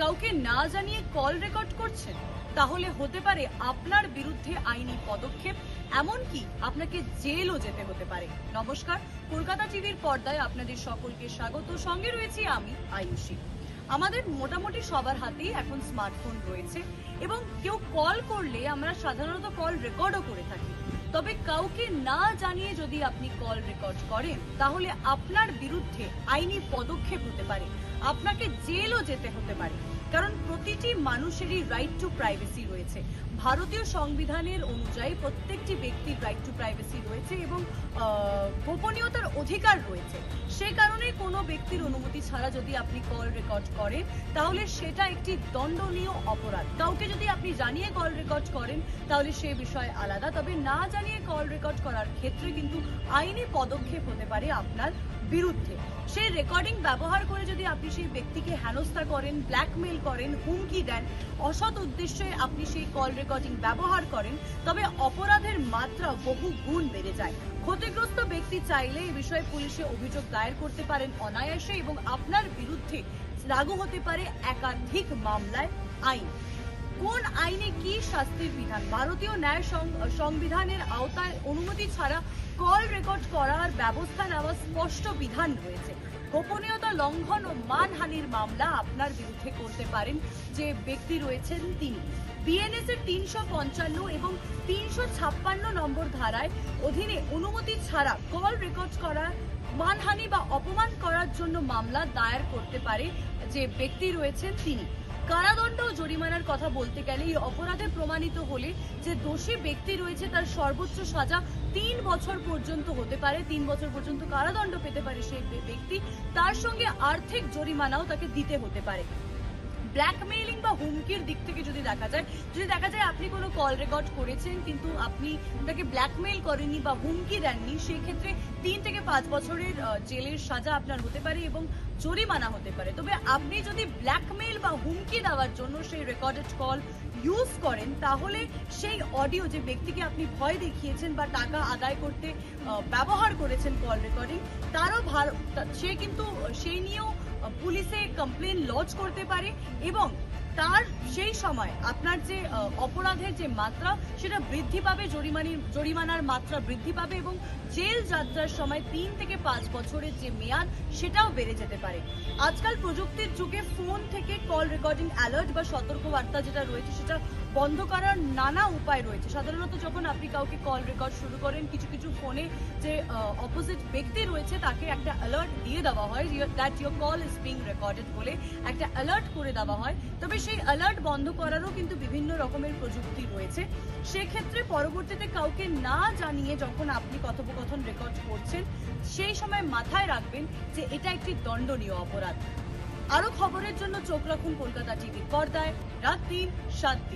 কাউকে না জানিয়ে কল রেকর্ড করছেন, তাহলে হতে পারে আপনার বিরুদ্ধে আইনি পদক্ষেপ, এমনকি আপনাকে জেলও যেতে হতে পারে। নমস্কার, কলকাতা টিভির পর্দায় আপনাদের সকলকে স্বাগত। সঙ্গে রয়েছি আমি আয়ুষী। আমাদের মোটামুটি সবার হাতেই এখন স্মার্টফোন রয়েছে এবং কেউ কল করলে আমরা সাধারণত কল রেকর্ডও করে থাকি। তবে কাউকে না জানিয়ে যদি আপনি কল রেকর্ড করেন, তাহলে আপনার বিরুদ্ধে আইনি পদক্ষেপ হতে পারে, আপনাকে জেলও যেতে হতে পারে। কারণ প্রতিটি মানুষেরই রাইট টু প্রাইভেসি রয়েছে। ভারতীয় সংবিধানের অনুযায়ী প্রত্যেকটি ব্যক্তির রাইট টু প্রাইভেসি রয়েছে এবং গোপনীয়তার অধিকার রয়েছে। সেই কারণে কোনো ব্যক্তির অনুমতি ছাড়া যদি আপনি কল রেকর্ড করেন, তাহলে সেটা একটি দণ্ডনীয় অপরাধ। কাউকে যদি আপনি জানিয়ে কল রেকর্ড করেন, তাহলে সে বিষয় আলাদা। তবে না জানিয়ে কল রেকর্ড করার ক্ষেত্রে কিন্তু আইনি পদক্ষেপ হতে পারে আপনার বিরুদ্ধে। সেই রেকর্ডিং ব্যবহার করে যদি আপনি সেই ব্যক্তিকে হেনস্থা করেন, ব্ল্যাকমেল করেন, হুমকি দেন, অসৎ উদ্দেশ্যে আপনি সেই কল রেকর্ডিং ব্যবহার করেন, তবে অপরাধের মাত্রা বহু গুণ বেড়ে যায়। ক্ষতিগ্রস্ত ব্যক্তি চাইলে এ বিষয়ে পুলিশে অভিযোগ দায়ের করতে পারেন অনায়াসে এবং আপনার বিরুদ্ধে লাগু হতে পারে একাধিক মামলায় আইন। কোন আইনে কি শাস্তির বিধান? ভারতীয় ন্যায় সংবিধানের আওতায় অনুমতি ছাড়া কল রেকর্ড করার ব্যবস্থা নেওয়ার স্পষ্ট বিধান রয়েছে। গোপনীয়তা লঙ্ঘন ও মানহানির মামলা আপনার বিরুদ্ধে করতে পারেন যে ব্যক্তি রয়েছেন তিনি। বিএনএস এর 355 এবং 356 নম্বর ধারায় অধীনে অনুমতি ছাড়া কল রেকর্ড করা, মানহানি বা অপমান করার জন্য মামলা দায়ের করতে পারে যে ব্যক্তি রয়েছেন তিনি। কারাদণ্ড ও জরিমানার কথা বলতে গেলে এই অপরাধে প্রমাণিত হলে যে দোষী ব্যক্তি রয়েছে তার সর্বোচ্চ সাজা 3 বছর পর্যন্ত হতে পারে। 3 বছর পর্যন্ত কারাদণ্ড পেতে পারে সেই ব্যক্তি। তার সঙ্গে আর্থিক জরিমানাও তাকে দিতে হতে পারে। ব্ল্যাকমেইলিং বা হুমকির দিক থেকে যদি দেখা যায় আপনি কোনো কল রেকর্ড করেছেন কিন্তু আপনি তাকে ব্ল্যাকমেইল করেননি বা হুমকি দেননি, সেই ক্ষেত্রে 3 থেকে 5 বছরের জেলের সাজা আপনার হতে পারে এবং জরিমানা হতে পারে। তবে আপনি যদি ব্ল্যাকমেইল বা হুমকি দেওয়ার জন্য সেই রেকর্ডেড কল ইউজ করেন, তাহলে সেই অডিও যে ব্যক্তিকে আপনি ভয় দেখিয়েছেন বা টাকা আদায় করতে ব্যবহার করেছেন কল রেকর্ডিং, সে কিন্তু সেই নিয়েও পুলিশে কমপ্লেন লজ করতে পারে এবং তার সেই সময় আপনার যে অপরাধের যে মাত্রা সেটা বৃদ্ধি পাবে, জরিমানার মাত্রা বৃদ্ধি পাবে এবং জেল যাত্রার সময় 3 থেকে 5 বছরের যে মেয়াদ সেটাও বেড়ে যেতে পারে। আজকাল প্রযুক্তির যুগে ফোন থেকে কল রেকর্ডিং অ্যালার্ট বা সতর্কবার্তা যেটা রয়েছে সেটা বন্ধ করার নানা উপায় রয়েছে। সাধারণত যখন আপনি কাউকে কল রেকর্ড শুরু করেন, কিছু ফোনে যে অপোজিট ব্যক্তি রয়েছে তাকে একটা অ্যালার্ট দিয়ে দেওয়া হয় that your call is being recorded বলে একটা অ্যালার্ট করে দেওয়া হয়। তবে সেই অ্যালার্ট বন্ধ করারও কিন্তু বিভিন্ন রকমের প্রযুক্তি রয়েছে। সেক্ষেত্রে পরবর্তীতে কাউকে না জানিয়ে যখন আপনি কথোপকথন রেকর্ড করছেন, সেই সময় মাথায় রাখবেন যে এটা একটি দণ্ডনীয় অপরাধ। আরো খবরের জন্য চোখ রাখুন কলকাতা টিভির পর্দায়। রাত 3, 7 দিন।